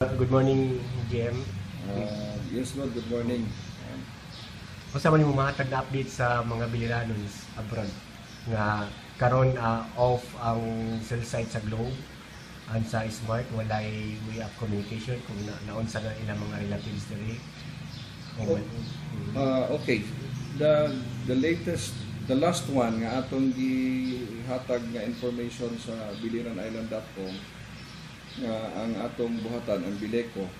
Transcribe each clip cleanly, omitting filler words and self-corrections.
Good morning, GM. Yes, Lord. Good morning. Kung man mo mahatag na update sa mga biliranon abroad nga karon off ang cell site sa Globe and sa Smart walay way of communication kung naunsa na ilang mga relatives diri. Okay. The latest, the last one nga atong gihatag nga information sa biliranisland.com nga ang atong buhatan ang Bileco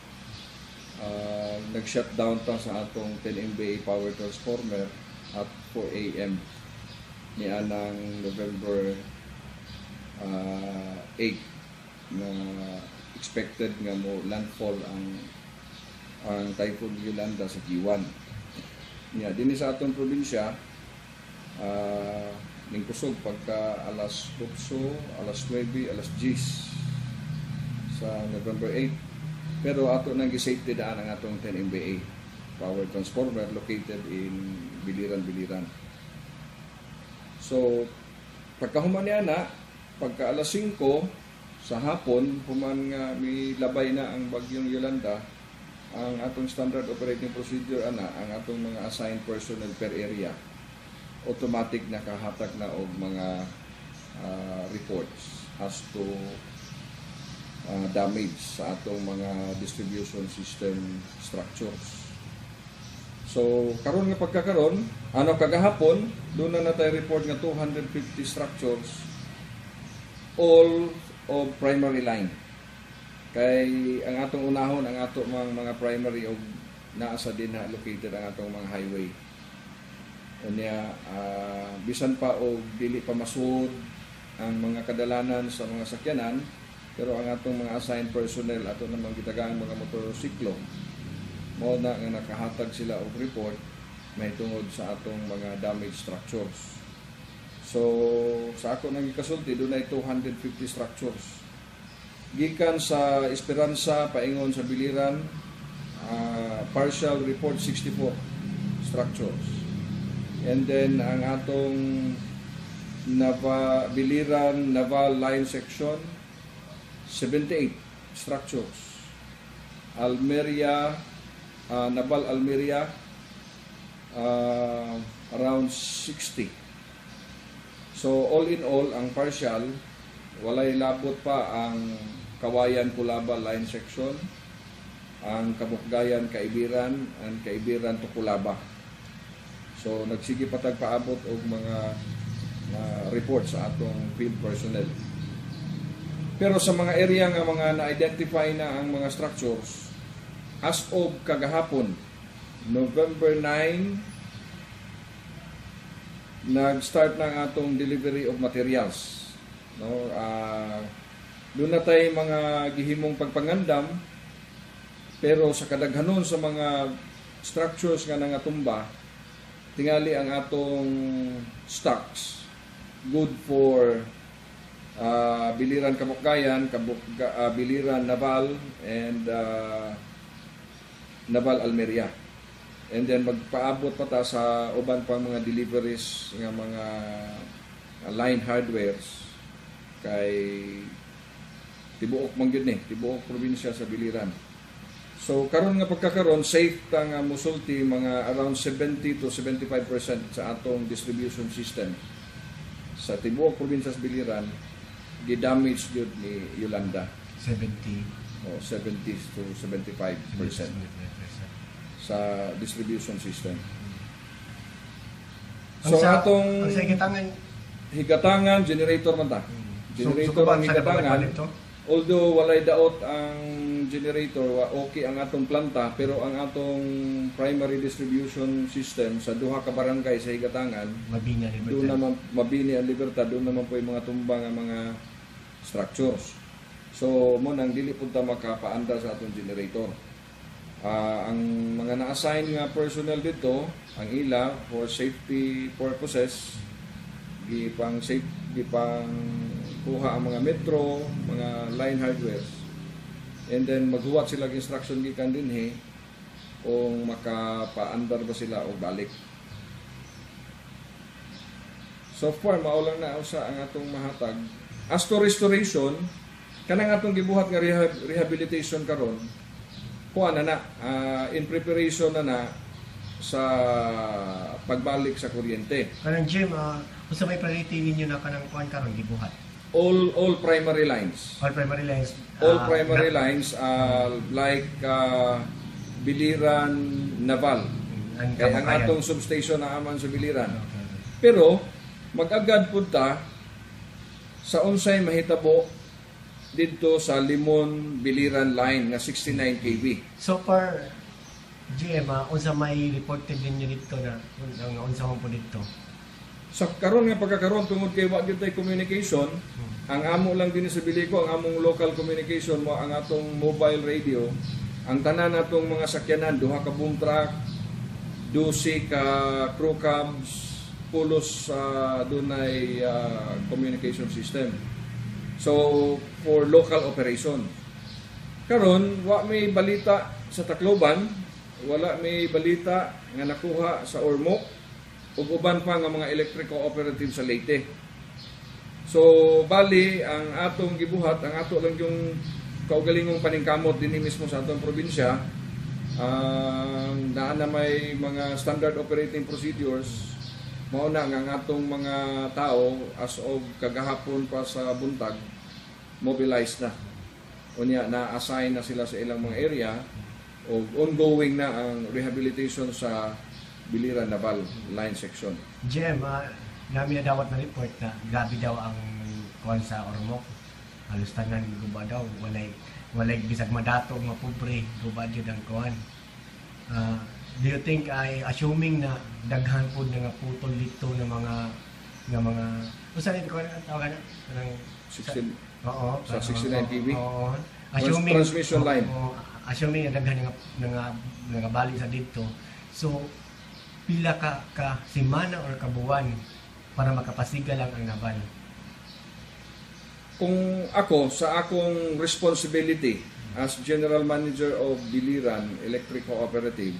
nag-shutdown ta sa atong 10 MVA power transformer at 4 AM ni anang November 8 na expected nga mo landfall ang Typhoon Yolanda sa Kiwan. Dinhi sa atong probinsya ning kusog pagka alas 8, alas 9, alas 10 sa November 8. Pero ato nang gi-safety daan ang atong 10 MVA power transformer located in Biliran. So, pagkahuman niya na, pagka alas 5 sa hapon, human nga may labay na ang bagyong Yolanda, ang atong standard operating procedure ang atong mga assigned personnel per area, automatic nakahatag na og mga reports as to damage sa atong mga distribution system structures. So, karon nga pagkakaron, kagahapon, doon na natay report nga 250 structures, all of primary line. Kay ang atong unahon, ang atong mga primary o naasa din na located ang atong mga highway. Unya, bisan pa o dili pa masud ang mga kadalanan sa mga sakyanan, pero ang atong mga assigned personnel ato namang gitagang mga motorsiklo mao na nga nakahatag sila og report may tungod sa atong mga damaged structures. So sa ako nang gikasulti dunay 250 structures gikan sa Esperanza paingon sa Biliran, partial report 64 structures, and then ang atong Biliran Naval Line Section 78 structures. Almeria, Naval Almeria, around 60. So all in all, ang partial, walay labot pa ang Kawayan Kulaba Line Section, ang Kabukgayan Kaibiran, and Kaibiran Tukulaba. So nagsige patag paabot og mga reports sa atong field personnel. Pero sa mga area nga mga na-identify na ang mga structures, as of kagahapon, November 9, nag-start na ang atong delivery of materials. No? Doon na tayo mga gihimong pagpangandam, pero sa kadaghanon sa mga structures nga nangatumba, tingali ang atong stocks, good for Biliran Kabukgayan, Biliran Naval, and Naval Almeria. And then magpaabot pa ta sa uban pang mga deliveries nga mga line hardwares kay tibuok man gyud ni, tibuok probinsya sa Biliran. So karon nga pagkakaron safe ta nga mosulti mga around 70 to 75% sa atong distribution system sa tibuok probinsya sa Biliran gi-damage jud ni Yolanda. 70 o 70 to 75% sa distribution system. So atong higatangan generator man ta. Generator ang higatangan. Although walay daot ang generator, okay ang atong planta, pero ang atong primary distribution system sa duha ka barangay sa higatangan, doon naman Mabini ang Libertad, doon naman po yung mga tumbang ang mga structures. So mo nang dili punta makapaanda sa atong generator. Ang mga na-assign nga personnel dito, ang ila for safety purposes, gipang kuha ang mga metro, mga line hardwares, and then maghuwat sila instruction gikan dinhi kung makapaandar ba sila o balik. So far mao lang na usa ang atong mahatag. As to restoration, kanang atong gibuhat nga rehabilitation karon kuan na in preparation na sa pagbalik sa kuryente. Kanang Jim, kung sa may priority ninyo na kanang kuan karon gibuhat. All primary lines. All primary lines. All primary lines like Biliran Naval. Kaya ang atong substation na aman sa Biliran. Pero mag-agad punta sa unsay mahitabo dito sa Limon Biliran line nga 69 kV. So far, GM, unsa may reported ninyo dito na unsa man po dito? Sa karon nga pagkakaroon tungod kay wa gyud tay communication, ang amo lang din sa Bilico, ang among local communication mo ang atong mobile radio, ang tanan natong mga sakyanan, duha ka boom truck, 12 ka crew cabs, pulos dunay communication system. So for local operation. Karon wa may balita sa Tacloban, wala may balita nga nakuha sa Ormoc ug uban pa nga mga electric cooperative sa Leyte. So bali ang atong gibuhat, ang ato lang yung kaugalingong paningkamot dinhi mismo sa atong probinsya, naa na may mga standard operating procedures. Mao na nga ang atong mga tao as of kagahapon pa sa buntag mobilized na. Unya na-assign na sila sa ilang mga area o ongoing na ang rehabilitation sa Biliran Naval line section. GM, namin na dawat na report na grabe daw ang kuan sa Ormoc. Halos tanan guba daw, walay bisag madato nga pobre, guba jud ang kuan. Do you think assuming na daghan po nga putol dito ng mga usa ni kuan tawagan nang 16 sa 69 kV. Oo. Assuming transmission line. Assuming na daghan nga bali sa dito. So pila ka semana or kabuwan para makapasiga lang ang naval? Kung ako, sa akong responsibility as General Manager of Biliran Electric Cooperative,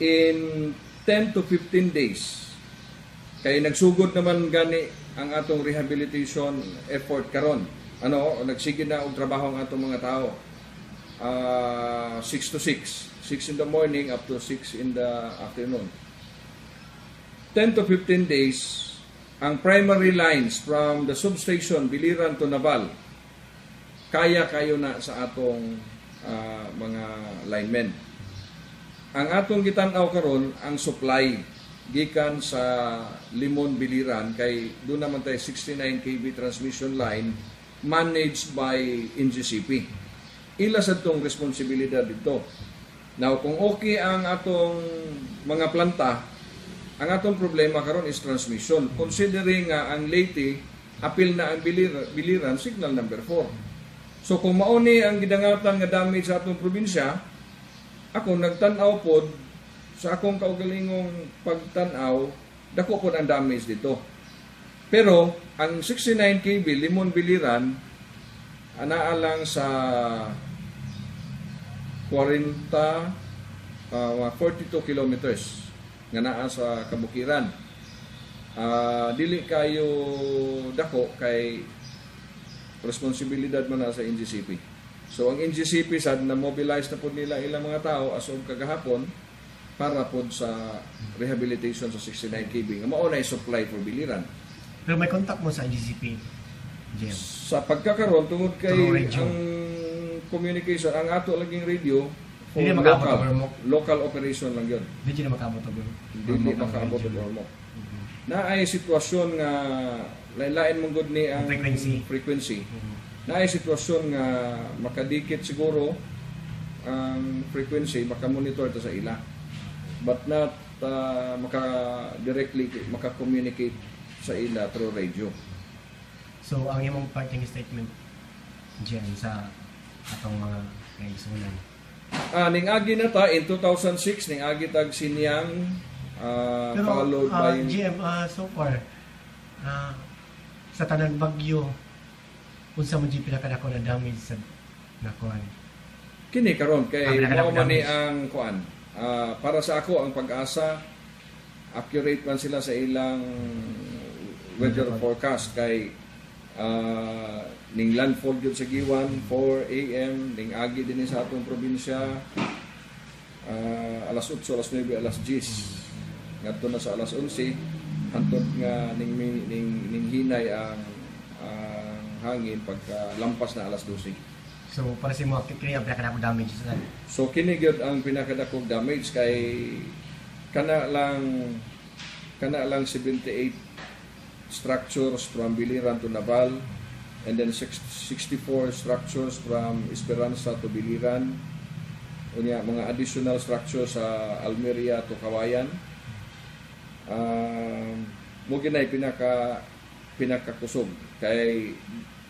in 10 to 15 days, kay nagsugod naman gani ang atong rehabilitation effort karon. Nagsige na og trabaho ang atong mga tao. 6 to 6. 6 in the morning up to 6 in the afternoon. 10 to 15 days, ang primary lines from the substation Biliran to Naval, kaya kayo na sa atong mga linemen. Ang atong gitan-aw karon ang supply gikan sa Limon Biliran kay doon naman tayo 69 kV transmission line managed by NGCP. Ila sa itong responsibilidad dito. Now, kung okay ang atong mga planta, ang atong problema karon is transmission. Considering ang Leyte, apil na ang Biliran, signal number 4. So, kung mauni ang gidangatan nga damage sa atong probinsya, ako nagtanaw pod sa akong kaugalingong pagtanaw, dako pod ang damage dito. Pero, ang 69 kV, Limon Biliran, anaalang sa 42 kilometers nga naa sa kabukiran. Dili kayo dako kay responsibilidad man na sa NGCP. So ang NGCP sad na mobilize na pud nila ilang mga tao as of kagahapon para pud sa rehabilitation sa 69 kV nga mao na supply for Biliran. Pero may contact mo sa NGCP, Jim? Sa pagkakaroon tungod kay ang communication, ang ato laging radio for local operation lang yun. Hindi na makabot og Hindi makabot og Ormoc. Na ay sitwasyon nga lain mong good ni ang frequency. Na ay sitwasyon nga makadikit siguro ang frequency, makamonitor ta sa ila. But not maka-communicate sa ila through radio. So, ang imong parting statement dyan sa atong mga kaigsunan. Ning agi na ta in 2006 ning agi tag Sinyang followed by GM so far sa tanang bagyo unsa man gyud pinakadako na damage sa nakuan kini karon kay mao man ni ang kuan para sa ako ang Pag-asa accurate man sila sa ilang weather forecast kay ning landfall gyud sa Giwan 4 AM ning agi dinhi sa atong probinsya alas 8, alas 9, alas 10 ngadto na sa alas 11 hantod nga ning hinay ang hangin pagka lampas na alas 12. So para sa mga kini ang pinakadako damage sa So kini gyud ang pinakadakong damage kay kana lang 78 structures from Biliran to Naval, and then 64 structures from Esperanza to Biliran. Unya mga additional structures sa Almeria to Kawayan. Mo ginay pinakakusog kay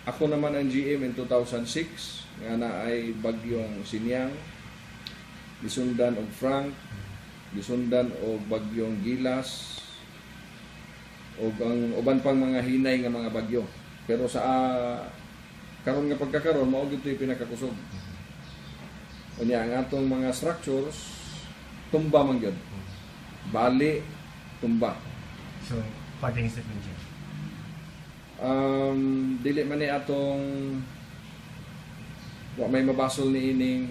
ako naman ang GM in 2006 nga na ay bagyong Sinyang, gisundan og Frank, gisundan og bagyong Gilas, o ang uban pang mga hinay nga mga bagyo. Pero sa karon nga pagkakaroon mao gyud toy pinakakusog. Unya ang atong mga structures tumba man gyud. Bali tumba. So parting statement dyan. Dili man ni atong wa may mabasol ni ining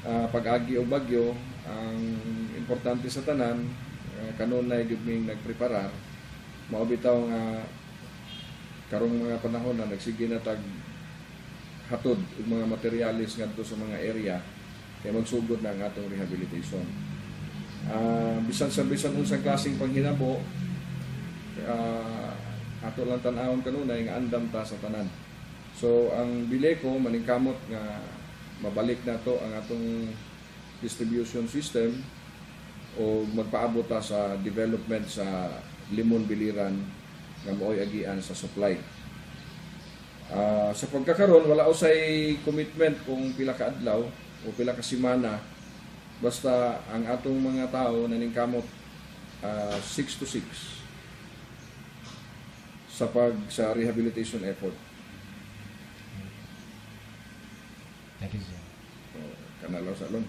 pag-agi o bagyo. Ang importante sa tanan kanunay gyud ming nagpreparar mao bitaw nga karong mga panahon na nagsige na tag hatod og mga materyales ngadto sa mga area kay magsugod na ang atong rehabilitation. Bisan unsang klaseng panghinabo ato lang tan-awon kanunay nga andam ta sa tanan. So ang Bileco maningkamot nga mabalik na to ang atong distribution system o magpaabot ta sa development sa Limon Biliran nga mooy agian sa supply. Sa pagkakaroon wala usay commitment kung pila ka adlaw o pila ka semana, basta ang atong mga tao naningkamot 6 to 6 sa rehabilitation effort. Thank you, sir. Kanalaw sa lon.